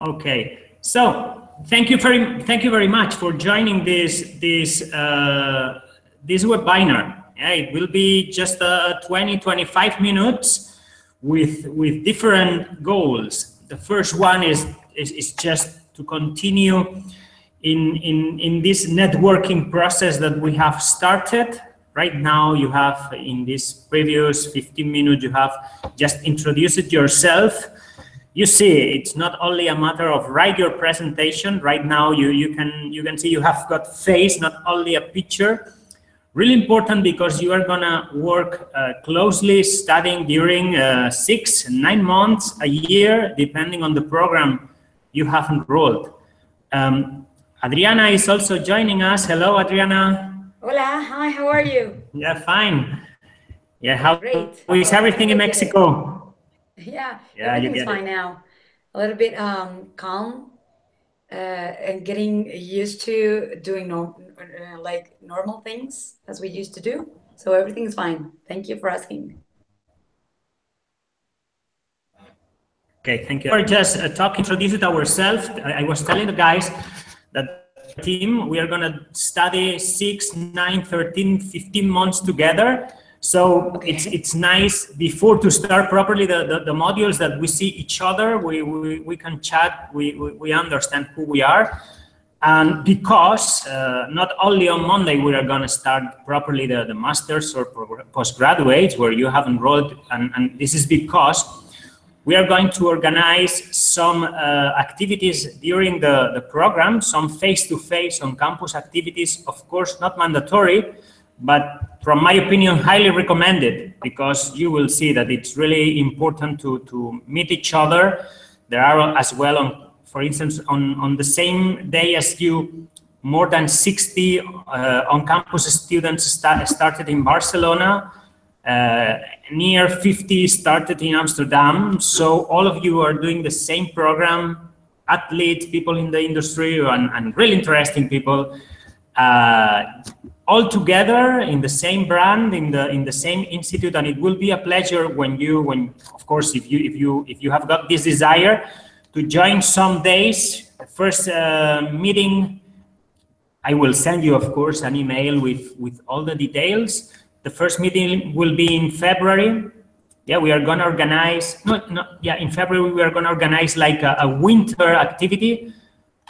Okay, so thank you very much for joining this webinar. Yeah, it will be just 20-25 minutes with different goals. The first one is just to continue in this networking process that we have started. Right now, you have in this previous 15 minutes, you have just introduced yourself. You see, it's not only a matter of write your presentation. Right now, you can see you have got face, not only a picture. Really important because you are gonna work closely studying during 6, 9 months, a year, depending on the program you have enrolled. Adriana is also joining us. Hello, Adriana. Hola, hi, how are you? Yeah, fine. Yeah, how Great. is everything in Mexico? Yeah, Yeah, everything's fine now. A little bit calm and getting used to doing like normal things as we used to do. So everything's fine. Thank you for asking. Okay, thank you. We're just introduced ourselves. I was telling the guys that team, we are going to study 6, 9, 13, 15 months together. So okay. It's nice before to start properly the modules that we see each other, we can chat, we understand who we are. And because not only on Monday we are going to start properly the masters or postgraduates where you have enrolled, and this is because we are going to organize some activities during the program, some face-to-face on-campus activities, of course, not mandatory, but from my opinion, highly recommended, because you will see that it's really important to meet each other. There are as well, for instance, on the same day as you, more than 60 on-campus students started in Barcelona. Near 50 started in Amsterdam. So all of you are doing the same program, athletes, people in the industry, and really interesting people, all together in the same brand, in the same institute. And it will be a pleasure when of course, if you have got this desire to join some days. The first meeting, I will send you, of course, an email with all the details. The first meeting will be in February. Yeah, we are going to organize, in February, we are going to organize like a winter activity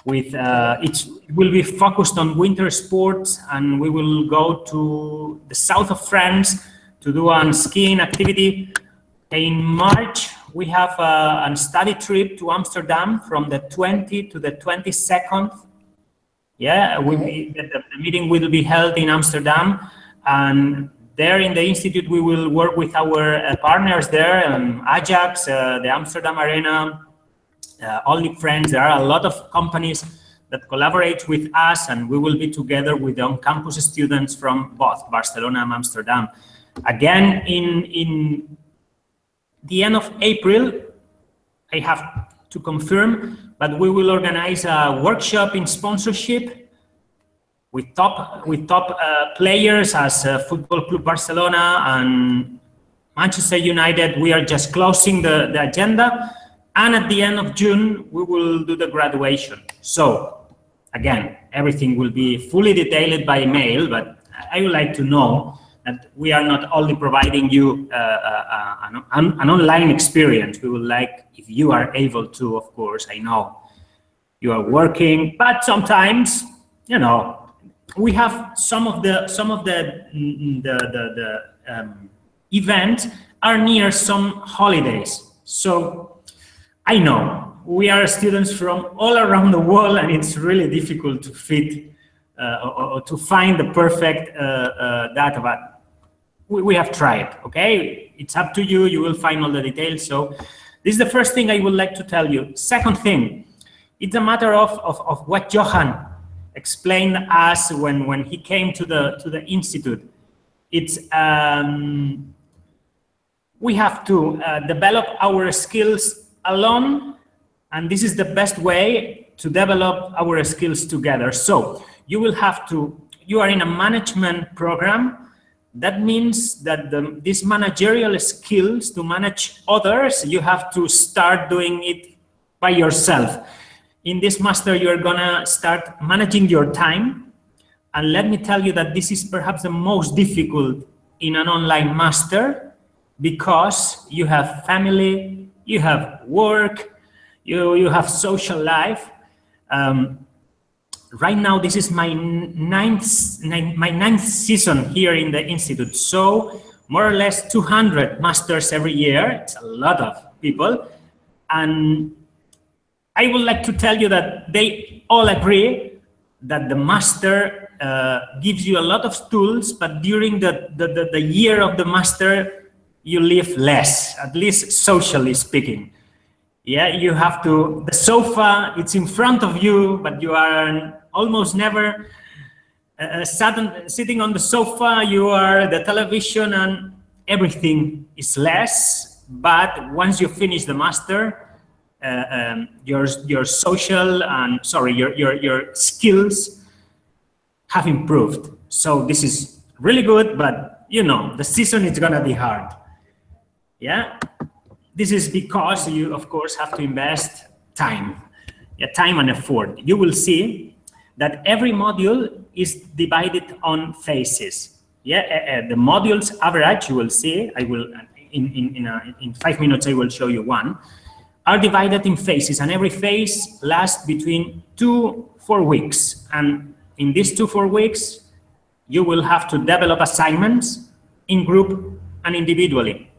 with, it will be focused on winter sports, and we will go to the south of France to do a skiing activity. In March, we have a study trip to Amsterdam from the 20th to the 22nd. Yeah, the meeting will be held in Amsterdam, and there in the Institute, we will work with our partners there, Ajax, the Amsterdam Arena, Only Friends. There are a lot of companies that collaborate with us, and we will be together with the on-campus students from both Barcelona and Amsterdam. Again, in the end of April, I have to confirm, but we will organize a workshop in sponsorship with top players as Football Club Barcelona and Manchester United. We are just closing the agenda, and at the end of June we will do the graduation. So again, everything will be fully detailed by email, but I would like to know that we are not only providing you an online experience. We would like, if you are able to, of course, I know you are working, but sometimes, you know, we have some of the event are near some holidays. So I know we are students from all around the world, and it's really difficult to fit or to find the perfect data, but we have tried. Okay, it's up to you. You will find all the details. So this is the first thing I would like to tell you. Second thing, it's a matter of what Johan explained us when he came to the institute. It's we have to develop our skills alone, and this is the best way to develop our skills together. So you will have to, you are in a management program. That means that these managerial skills to manage others, you have to start doing it by yourself. In this master, you're gonna start managing your time. And let me tell you that this is perhaps the most difficult in an online master, because you have family, you have work, you have social life. Right now, this is my ninth season here in the Institute. So more or less 200 masters every year. It's a lot of people. And I would like to tell you that they all agree that the master gives you a lot of tools, but during the year of the master, you live less, at least socially speaking. Yeah, you have to, the sofa, it's in front of you, but you are almost never sitting on the sofa. You are the television, and everything is less. But once you finish the master, your social and your skills have improved. So this is really good, but you know, the season is gonna be hard. Yeah, this is because you of course have to invest time, time and effort. You will see that every module is divided on phases. The modules average, you will see, I will in 5 minutes I will show you one, are divided in phases, and every phase lasts between 2-4 weeks. And in these 2-4 weeks, you will have to develop assignments in group and individually.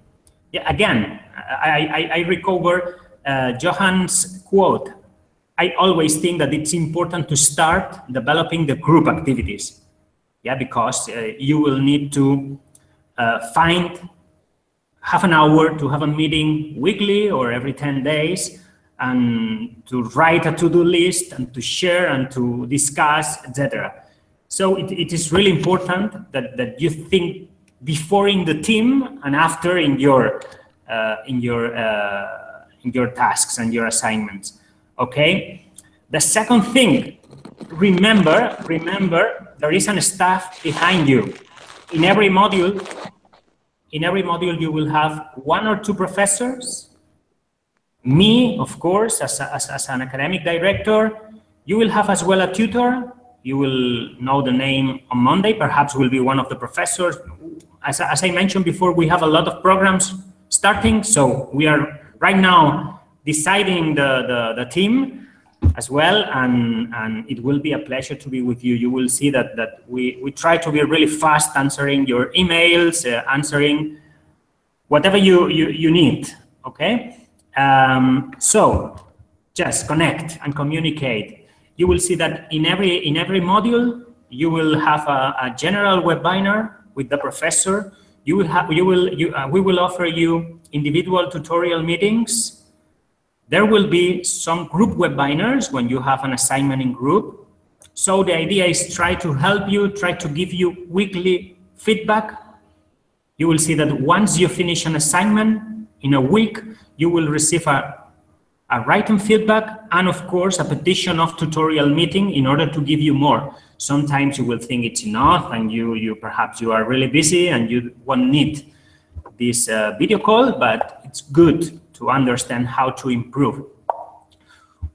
Yeah, again, I recover Johan's quote. I always think that it's important to start developing the group activities. Yeah, because you will need to find half an hour to have a meeting weekly or every 10 days, and to write a to-do list and to share and to discuss, etc. So it is really important that you think before in the team and after in your tasks and your assignments. Okay. The second thing, remember there is a staff behind you. In every module you will have 1 or 2 professors. Me, of course, as an academic director. You will have as well a tutor. You will know the name on Monday, perhaps will be one of the professors. As I mentioned before, we have a lot of programs starting, so we are right now deciding the team as well, and it will be a pleasure to be with you. You will see that we try to be really fast answering your emails, answering whatever you need, okay? So just connect and communicate. You will see that in every module, you will have a general webinar with the professor. We will offer you individual tutorial meetings. There will be some group webinars when you have an assignment in group. So the idea is try to help you, try to give you weekly feedback. You will see that once you finish an assignment in a week, you will receive a written feedback and of course a petition of tutorial meeting in order to give you more. Sometimes you will think it's enough, and perhaps you are really busy and you won't need this video call, but it's good to understand how to improve.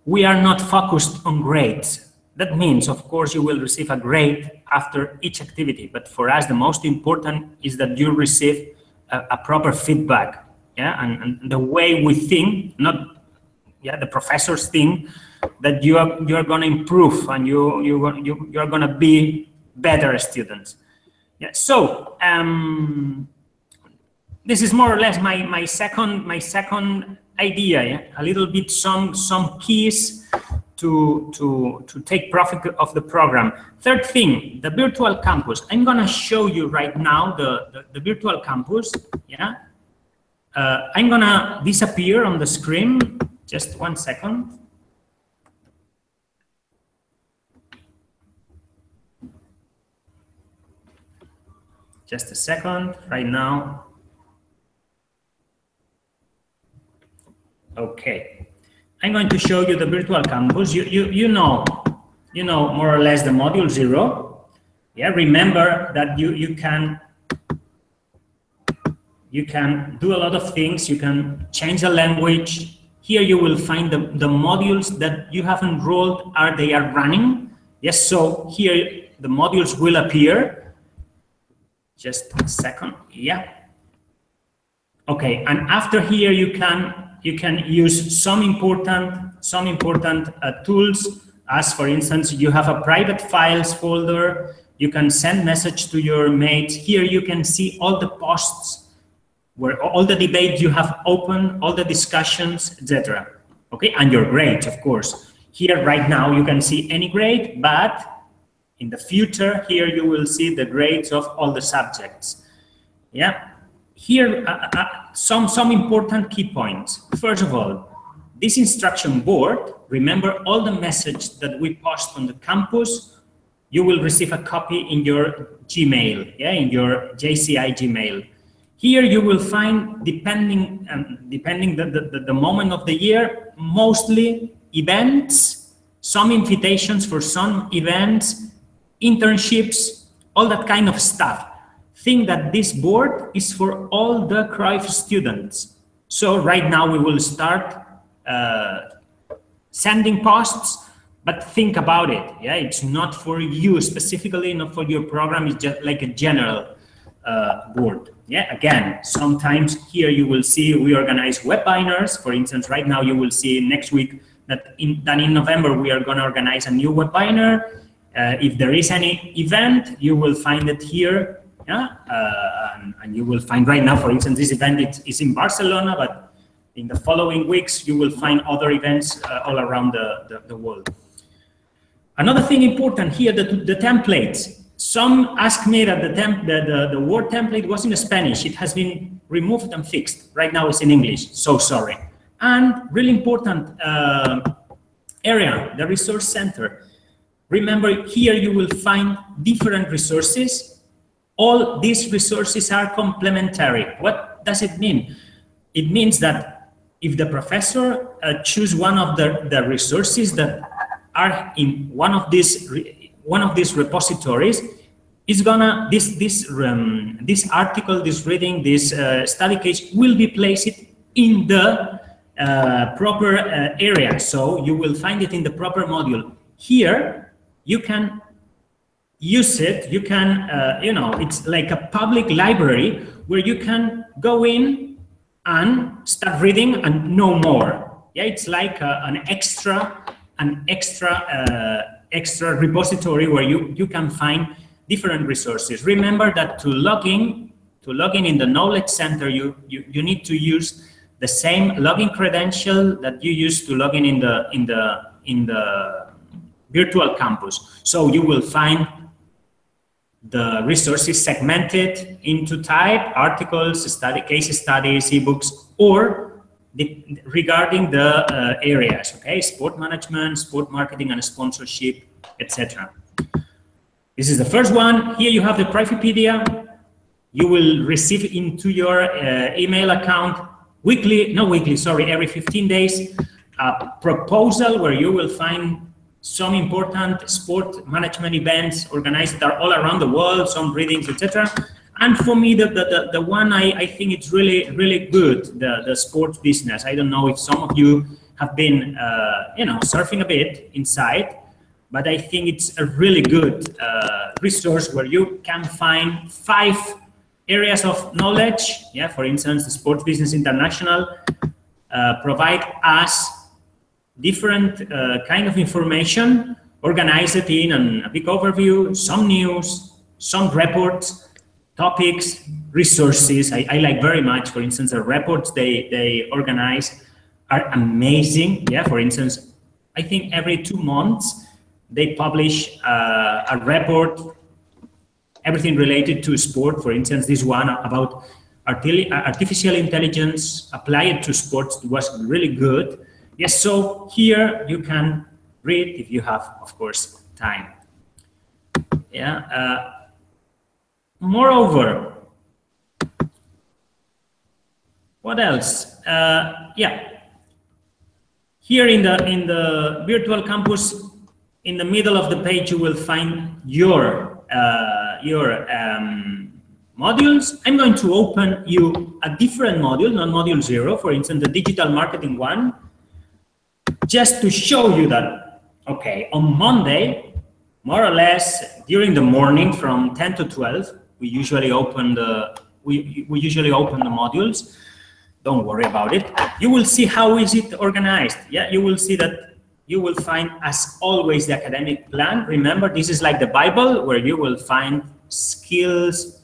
We are not focused on grades. That means, of course, you will receive a grade after each activity, but for us the most important is that you receive a proper feedback. Yeah, and the way we think, not the professors think, that you are going to improve and you are going to be better students. Yeah. So this is more or less my second idea. Yeah? A little bit some keys to take profit of the program. Third thing, the virtual campus. I'm going to show you right now the virtual campus. Yeah. I'm going to disappear on the screen. Just 1 second. Just a second, right now. Okay. I'm going to show you the virtual campus. You know more or less the module 0. Yeah, remember that you can do a lot of things. You can change the language. Here you will find the modules that you have enrolled, they are running. Yes, so here the modules will appear. Just a second, yeah. Okay, and after here you can use some important tools, as for instance, you have a private files folder. You can send message to your mates. Here you can see all the posts where all the debate you have open, all the discussions, etc. Okay, and your grades, of course. Here right now you can see any grade, but in the future here you will see the grades of all the subjects. Yeah, here some important key points. First of all, this instruction board, remember all the message that we post on the campus, you will receive a copy in your Gmail, yeah, in your JCI Gmail. Here you will find, depending the moment of the year, mostly events, some invitations for some events, internships, all that kind of stuff. Think that this board is for all the Cruyff students. So right now we will start sending posts, but think about it. Yeah, it's not for you specifically, not for your program. It's just like a general board. Yeah, again, sometimes here you will see we organize webinars. For instance, right now you will see next week that in November we are going to organize a new webinar. If there is any event, you will find it here. Yeah, and you will find right now, for instance, this event is in Barcelona, but in the following weeks you will find other events all around the world. Another thing important here, the templates. Some ask me that the word template was in Spanish. It has been removed and fixed. Right now it's in English, so sorry. And really important area, the resource center. Remember, here you will find different resources. All these resources are complementary. What does it mean? It means that if the professor choose one of the resources that are in one of these repositories, is gonna this article, this reading, this study case will be placed in the proper area. So you will find it in the proper module. Here you can use it. You can you know, it's like a public library where you can go in and start reading and know more. Yeah, it's like an extra repository where you can find different resources. Remember that to log in in the Knowledge Center, you need to use the same login credential that you use to log in the virtual campus. So you will find the resources segmented into type, articles, case studies, ebooks, or regarding the areas, okay? Sport management, sport marketing and sponsorship, etc. This is the first one. Here you have the Cruyffipedia. You will receive into your email account every 15 days, a proposal where you will find some important sport management events organized that are all around the world, some readings, etc. And for me, the one I think it's really good, the sports business. I don't know if some of you have been you know, surfing a bit inside, but I think it's a really good resource where you can find 5 areas of knowledge. Yeah, for instance, the Sports Business International provide us different kind of information, organize it in a big overview, some news, some reports, topics, resources. I like very much, for instance, the reports they organize are amazing. Yeah, for instance, I think every 2 months they publish a report, everything related to sport. For instance, this one about artificial intelligence applied to sports was really good. Yes, so here you can read if you have, of course, time. Yeah. Moreover, what else? Yeah. Here in the virtual campus, in the middle of the page, you will find your modules. I'm going to open you a different module, not module 0, for instance, the digital marketing one. just to show you that, okay, on Monday, more or less during the morning from 10 to 12, we usually open the modules. Don't worry about it. You will see how is it organized. Yeah, you will see that you will find, as always, the academic plan. Remember, this is like the Bible, where you will find skills,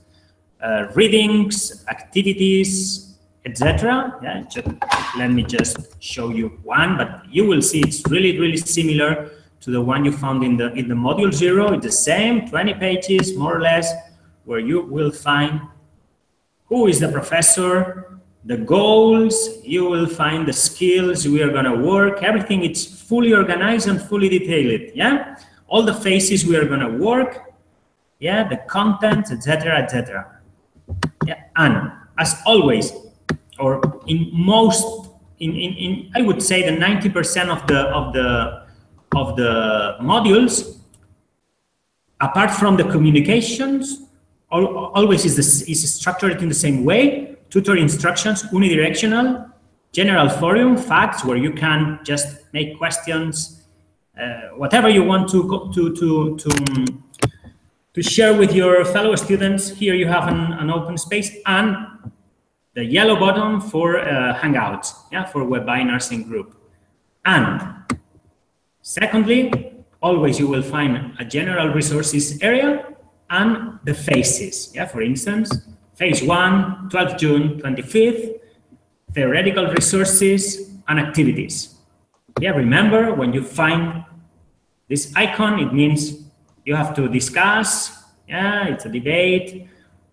readings, activities, etc. Yeah, let me just show you one, but you will see it's really similar to the one you found in the module 0. It's the same, 20 pages more or less, where you will find who is the professor, the goals, you will find the skills we are going to work, everything. It's fully organized and fully detailed. Yeah, all the phases we are going to work. Yeah, the content, etc., etc. Yeah, and as always, or in most, I would say the 90% of the modules, apart from the communications, always is structured in the same way. Tutor instructions, unidirectional, general forum, facts, where you can just make questions, whatever you want to share with your fellow students. Here you have an open space, and the yellow button for Hangouts, yeah, for webinars in group. And secondly, always you will find a general resources area and the phases. Yeah, for instance, phase 1, 12 June, 25th, theoretical resources and activities. Yeah, remember, when you find this icon, it means you have to discuss. Yeah, it's a debate.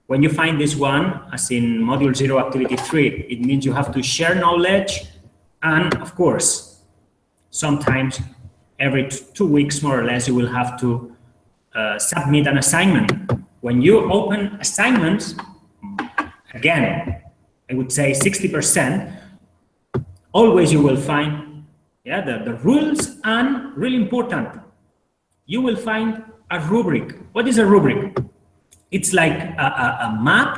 When you find this one, as in module 0, activity 3, it means you have to share knowledge. And of course, sometimes every 2 weeks, more or less, you will have to submit an assignment. When you open assignments, again, I would say 60%, always you will find, yeah, the rules, and really important, you will find a rubric. What is a rubric? It's like a map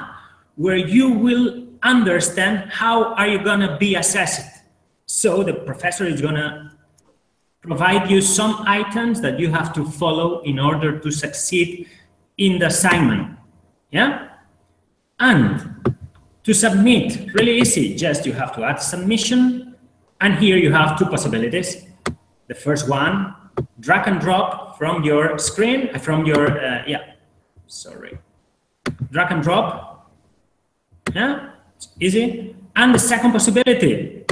where you will understand how are you going to be assessed. So the professor is going to provide you some items that you have to follow in order to succeed in the assignment. Yeah? And to submit, really easy, just you have to add submission, and here you have 2 possibilities. The first one, drag and drop from your screen, from your, drag and drop, yeah, it's easy. And the second possibility,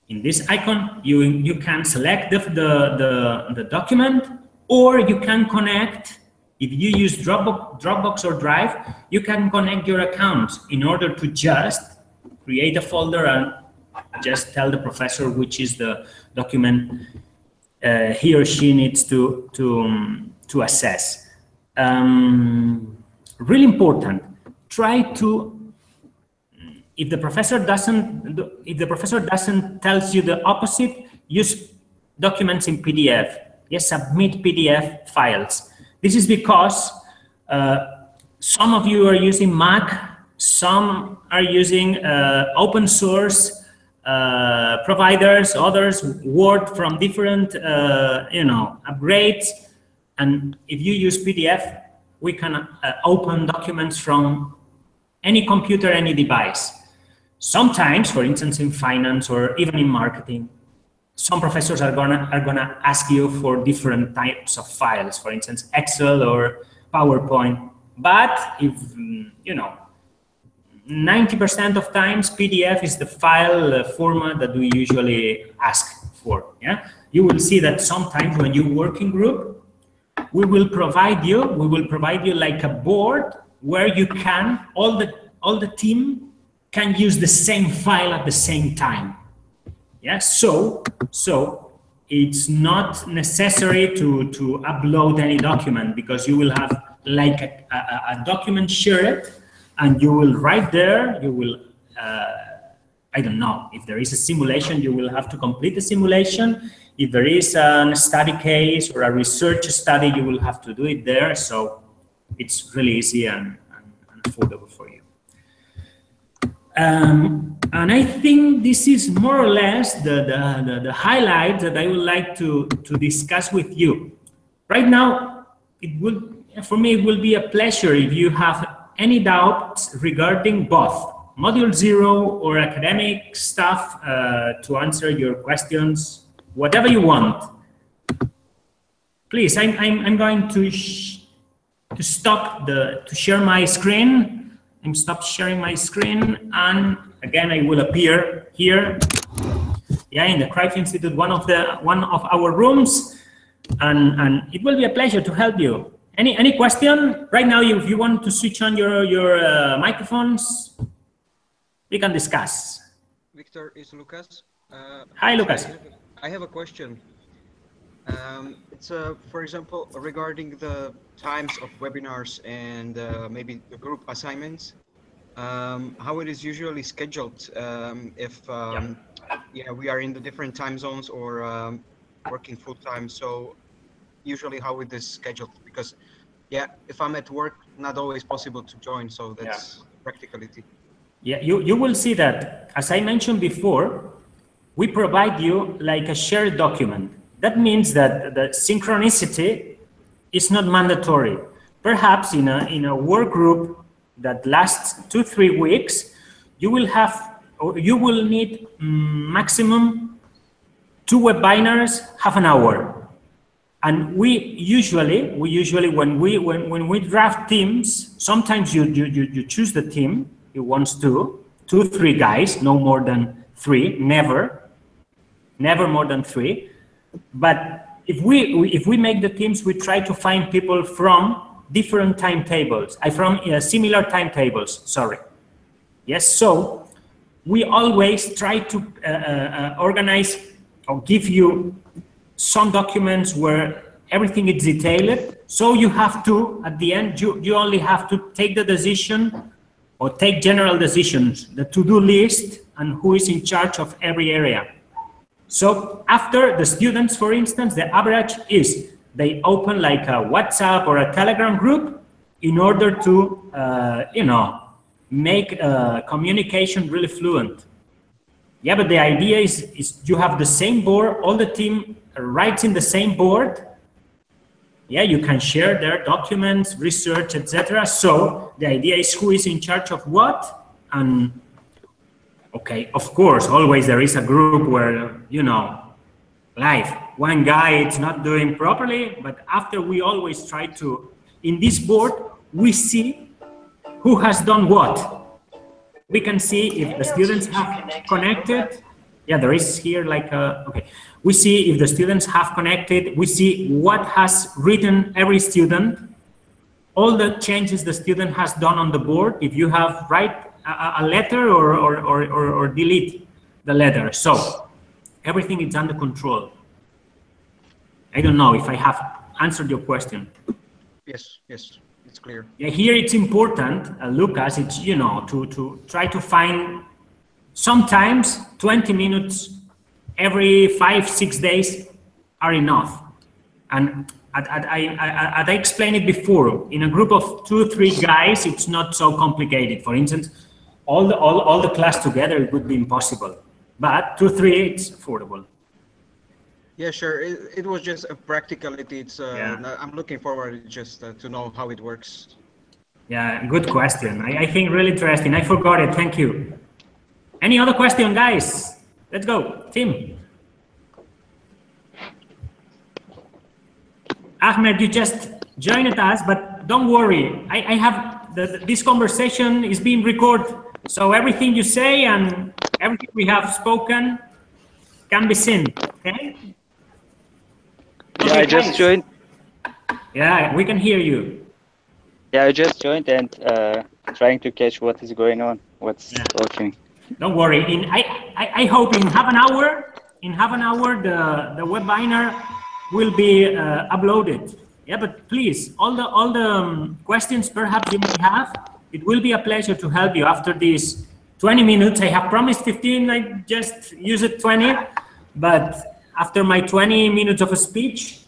in this icon, you can select the document, or you can connect. If you use Dropbox or Drive, you can connect your accounts in order to just create a folder and just tell the professor which is the document he or she needs to assess. Really important. Try to, if the professor doesn't tells you the opposite, use documents in PDF. Yes, submit PDF files. This is because some of you are using Mac, some are using open source providers, others Word from different upgrades. And if you use PDF, we can open documents from any computer, any device. Sometimes, for instance, in finance or even in marketing, some professors are gonna ask you for different types of files, for instance, Excel or PowerPoint. But if 90% of times PDF is the file format that we usually ask for. Yeah, you will see that sometimes when you work in group, we will provide you like a board where you can all the team can use the same file at the same time. Yeah, so it's not necessary to upload any document, because you will have like a document shared, and you will write there, you will, I don't know, if there is a simulation, you will have to complete the simulation. If there is a study case or a research study, you will have to do it there. So it's really easy and affordable for you. And I think this is more or less the highlight that I would like to discuss with you. Right now, for me, it will be a pleasure if you have any doubts regarding both Module 0 or academic stuff to answer your questions, whatever you want. Please, I'm going to stop to share my screen. I'm stop sharing my screen, and again I will appear here. Yeah, in the Cruyff Institute, one of our rooms, and it will be a pleasure to help you. Any question right now? If you want to switch on your microphones, we can discuss. Victor, is Lucas. Hi, Lucas. I have a question. It's for example, regarding the times of webinars and maybe the group assignments, how it is usually scheduled, if yeah, we are in the different time zones or working full time. So usually how it is scheduled, because yeah, if I'm at work, not always possible to join. So that's practicality. Yeah, you will see that, as I mentioned before, we provide you like a shared document. That means that the synchronicity is not mandatory. Perhaps in a work group that lasts 2-3 weeks, you will need maximum 2 webinars, half an hour. And we usually when we draft teams, sometimes you choose the team you want to, 2-3 guys, no more than 3, never more than 3. But if we make the teams, we try to find people from different timetables, from similar timetables. Sorry. Yes. So we always try to organize or give you some documents where everything is detailed. So you have to, at the end, you only have to take the decision or take general decisions, the to-do list, and who is in charge of every area. So after the students, for instance, the average is they open like a WhatsApp or a Telegram group in order to, you know, make communication really fluent. Yeah, but the idea is you have the same board, all the team writes in the same board. Yeah, you can share their documents, research, etc. So the idea is who is in charge of what. And okay, of course, always there is a group where, you know, one guy is not doing properly, but after we always try to, in this board, we see who has done what. We can see if the students have connected. Yeah, there is here like a, okay. We see if the students have connected. We see what has written every student, all the changes the student has done on the board. If you have write a letter or delete the letter. So everything is under control. I don't know if I have answered your question. Yes, it's clear. Yeah, here it's important, Lucas, it's, you know, to try to find sometimes 20 minutes every 5-6 days are enough. And I explained it before, in a group of 2-3 guys, it's not so complicated. For instance, all the class together, it would be impossible, but 2-3, it's affordable. Yeah, sure. It was just a practicality. It's I'm looking forward just to know how it works. Yeah, good question. I think really interesting. I forgot it. Thank you. Any other question, guys? Let's go, Tim. Ahmed, you just joined us, but don't worry. I have this conversation is being recorded, so everything you say and everything we have spoken can be seen. Okay. Yeah, okay, I just joined. Yeah, we can hear you. Yeah, I just joined and trying to catch what is going on, what's talking. Don't worry. I hope in half an hour, the webinar will be uploaded. Yeah, but please, all the questions perhaps you may have, it will be a pleasure to help you after these 20 minutes. I have promised 15. I just use it 20, but after my 20 minutes of a speech,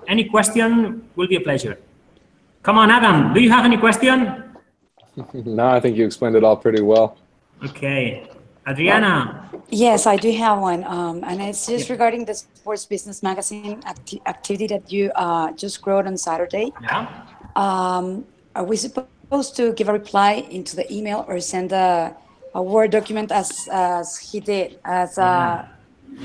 any question will be a pleasure. Come on, Adam, do you have any question? No, I think you explained it all pretty well. Okay. Adriana. Yes, I do have one, and it's just Yeah. regarding the Sports Business Magazine activity that you just wrote on Saturday. Yeah. Are we supposed to give a reply into the email or send a Word document as he did, as Yeah.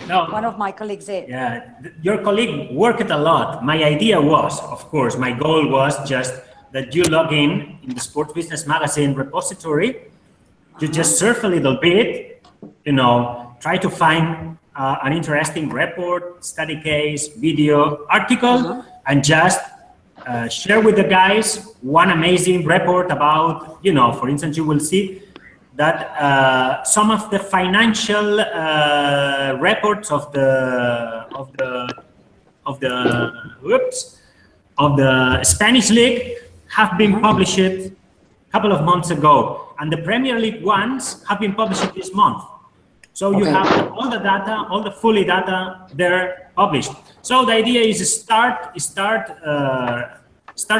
No. one of my colleagues did? Yeah, your colleague worked a lot. My idea was, of course, my goal was just that you log in the Sports Business Magazine repository, you just surf a little bit, you know, try to find an interesting report, study case, video, article, and just share with the guys one amazing report about, you know, for instance, you will see that some of the financial reports of the Spanish league have been published a couple of months ago, and the Premier League ones have been published this month. So you have all the data, all the fully data there published. So the idea is start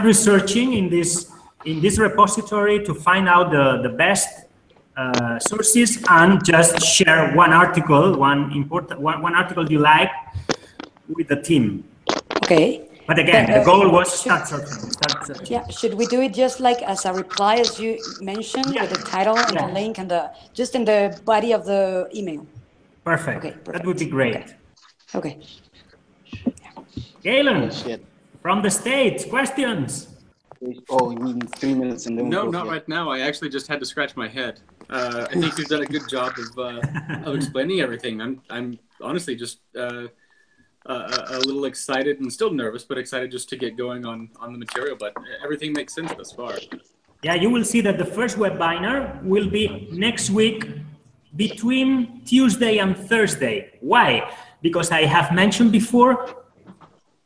researching in this repository to find out the best sources and just share one article, one article you like with the team. Okay. But again, the goal was start searching. Yeah, should we do it just like as a reply, as you mentioned, with the title and the link and just in the body of the email? Perfect. Okay, perfect. That would be great. Okay. Galen, from the States, questions? Oh, you mean 3 minutes and then No, not right now. I actually just had to scratch my head. I think you've done a good job of explaining everything. I'm honestly just a little excited and still nervous, but excited just to get going on the material. But everything makes sense thus far. Yeah, you will see that the first webinar will be next week between Tuesday and Thursday. Why? Because I have mentioned before,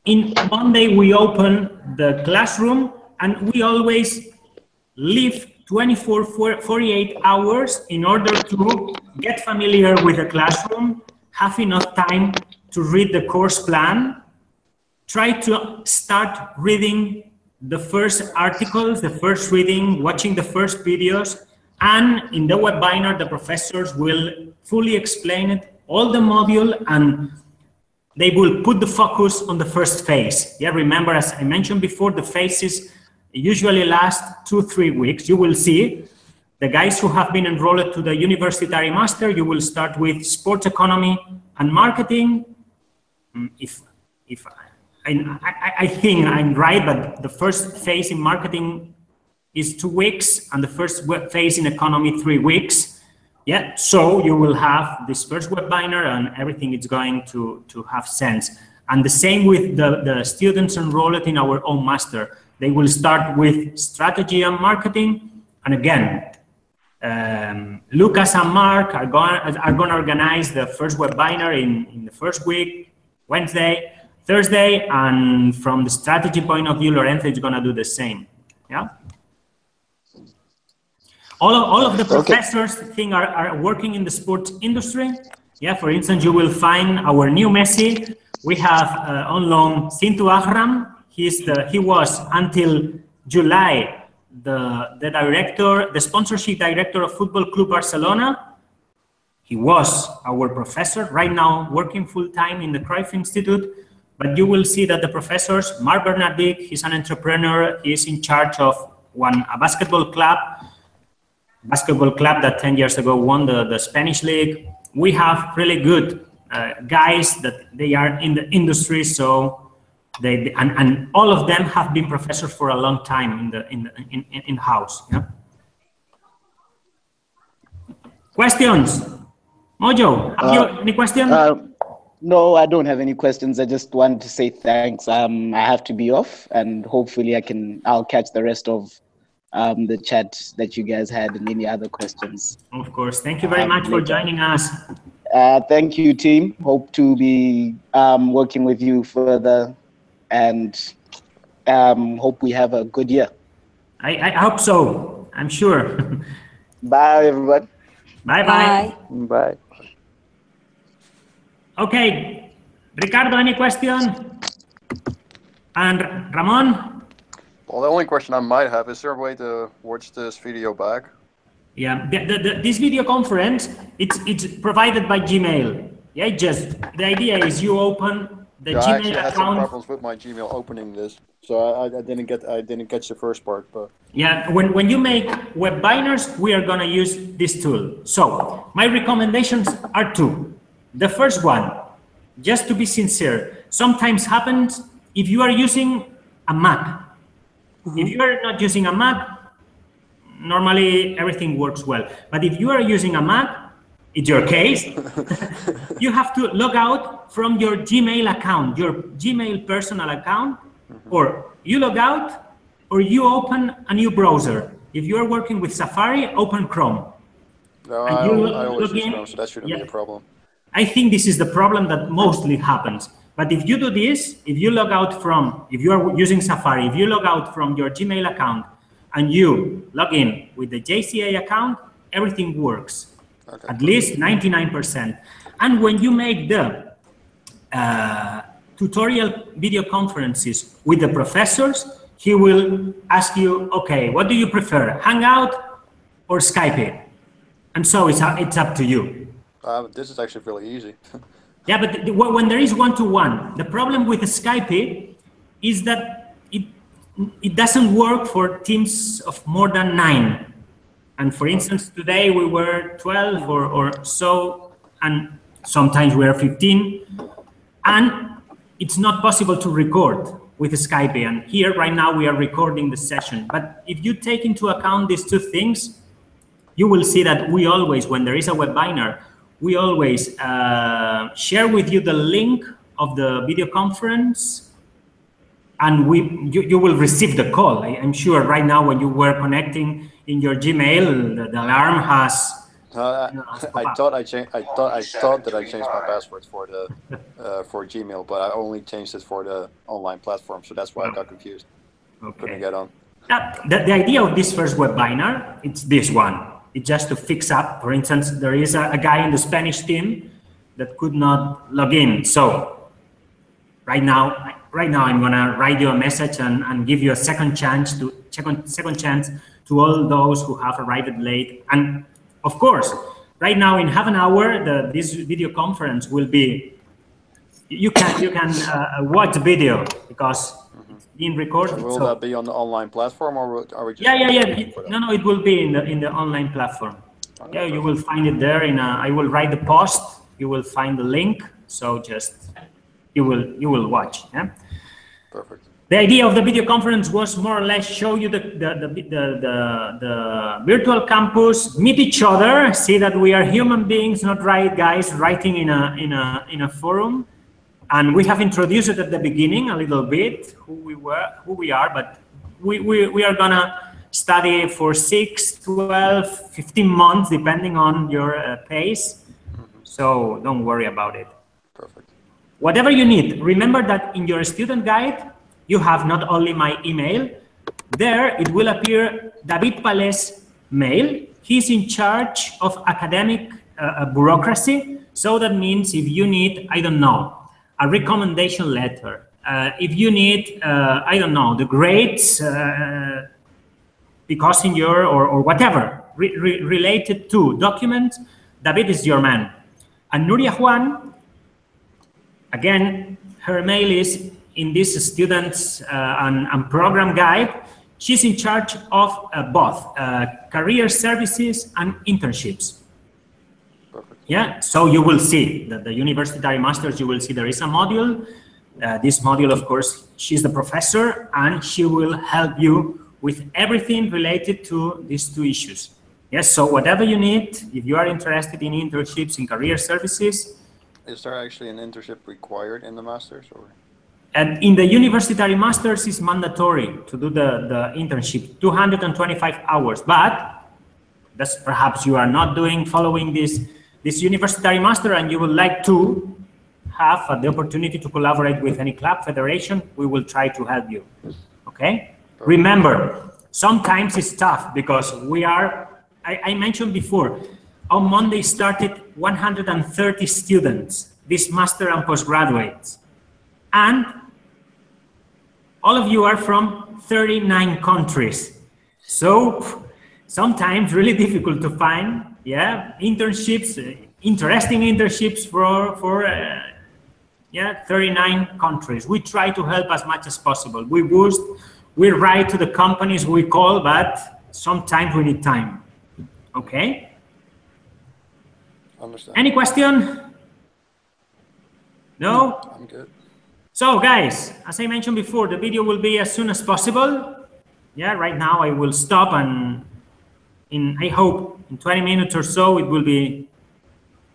in Monday we open the classroom and we always leave 48 hours in order to get familiar with the classroom, have enough time to read the course plan, try to start reading the first articles, the first reading, watching the first videos, and in the webinar, the professors will fully explain it, all the module, and they will put the focus on the first phase. Yeah, remember, as I mentioned before, the phases usually last 2-3 weeks. You will see the guys who have been enrolled to the University Master, you will start with sports economy and marketing. I think I'm right, but the first phase in marketing is 2 weeks and the first phase in economy 3 weeks. Yeah, so you will have this first webinar and everything is going to have sense. And the same with the students enrolled in our own master. They will start with strategy and marketing. And again, Lucas and Mark are going to organize the first webinar in the first week, Wednesday, Thursday, and from the strategy point of view, Lorenzo is going to do the same. Yeah. All of the professors are working in the sports industry. Yeah, for instance, you will find our new Messi. We have on loan Sintu Ahram. He was until July the sponsorship director of Football Club Barcelona. He was our professor, right now working full-time in the Cruyff Institute. But you will see that the professors, Mark Bernardic, he's an entrepreneur, he is in charge of a basketball club that 10 years ago won the Spanish league. We have really good guys that they are in the industry, so and all of them have been professors for a long time in house. Yeah? Questions? Mojo, have you any questions? No, I don't have any questions. I just wanted to say thanks. I have to be off, and hopefully I'll catch the rest of the chat that you guys had and any other questions. Of course. Thank you very much for joining us. Thank you, team. Hope to be working with you further, and hope we have a good year. I hope so. I'm sure. Bye, everyone. Bye-bye. Bye. Okay. Ricardo, any question? And Ramon? Well, the only question I might have, is there a way to watch this video back? Yeah, this video conference, it's provided by Gmail. Yeah, just the idea is you open the I actually Gmail had some account. problems with my Gmail opening this, so I didn't catch the first part. But yeah, when you make web binders, we are gonna use this tool. So my recommendations are two. The first one, just to be sincere, sometimes happens if you are using a Mac. If you are not using a Mac, normally everything works well. But if you are using a Mac, it's your case, you have to log out from your Gmail account, your Gmail personal account, or you log out, or you open a new browser. If you are working with Safari, open Chrome. no, And I always log use in. Chrome, so that shouldn't be a problem. I think this is the problem that mostly happens. But if you do this, if you log out from, if you are using Safari, if you log out from your Gmail account and you log in with the JCA account, everything works. Okay, At least 99%. And when you make the tutorial video conferences with the professors, he will ask you, okay, what do you prefer, Hangout or Skype it? And so it's up to you. This is actually really easy. Yeah, but when there is one-to-one, the problem with Skype is that it doesn't work for teams of more than 9. And for instance, today we were 12 or so, and sometimes we are 15. And it's not possible to record with Skype. And here right now we are recording the session. But if you take into account these two things, you will see that we always, when there is a webinar, we always share with you the link of the video conference, and you will receive the call. I'm sure right now when you were connecting in your Gmail, the alarm has. I thought that I changed my password for the for Gmail, but I only changed it for the online platform, so that's why I got confused. Okay. Couldn't get on. The idea of this first webinar, it's this one. It's just to fix up. For instance, there is a guy in the Spanish team that could not log in. So right now I'm gonna write you a message and give you a second chance to all those who have arrived late. And of course, right now in half an hour, this video conference will be. You can watch the video because it's being recorded. So will that be on the online platform, or are we just? Yeah. No, it will be in the online platform. Okay, yeah, you will find it there. I will write the post. You will find the link. So just you will watch. Yeah. Perfect. The idea of the video conference was more or less show you the virtual campus, meet each other, see that we are human beings, not guys writing in a forum. And we have introduced it at the beginning a little bit, who we are, but we are gonna study for 6, 12, 15 months, depending on your pace. So don't worry about it. Perfect. Whatever you need, remember that in your student guide, you have not only my email, there it will appear David Palés' mail. He's in charge of academic bureaucracy. So that means if you need, I don't know, a recommendation letter, if you need, I don't know, the grades because in your, or whatever, related to documents, David is your man. And Nuria Juan, again, her mail is in this students and program guide. She's in charge of both career services and internships. Perfect. Yeah, so you will see that the University Masters, you will see there is a module. This module, of course, she's the professor and she will help you with everything related to these two issues. Yes, so whatever you need, if you are interested in internships, in career services. Is there actually an internship required in the Masters, or? And in the University Masters, it's mandatory to do the internship, 225 hours. But that's perhaps you are not following this University Master and you would like to have the opportunity to collaborate with any club, federation, we will try to help you. Okay? Perfect. Remember, sometimes it's tough because I mentioned before, on Monday started 130 students, this master and postgraduates. And all of you are from 39 countries. So sometimes really difficult to find, yeah, internships, interesting internships for 39 countries. We try to help as much as possible. We boost, we write to the companies we call, but sometimes we need time. Okay? Understand. Any question? No? I'm good. So guys, as I mentioned before, the video will be as soon as possible. Yeah, right now I will stop, and I hope in 20 minutes or so it will be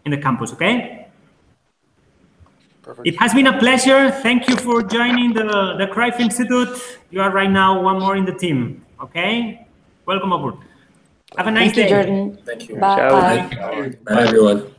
in the campus, okay? Perfect. It has been a pleasure. Thank you for joining the Cruyff Institute. You are right now one more in the team, okay? Welcome aboard. Have a nice day. Thank you, Jordan. Thank you. Bye. Ciao. Bye. Bye, everyone.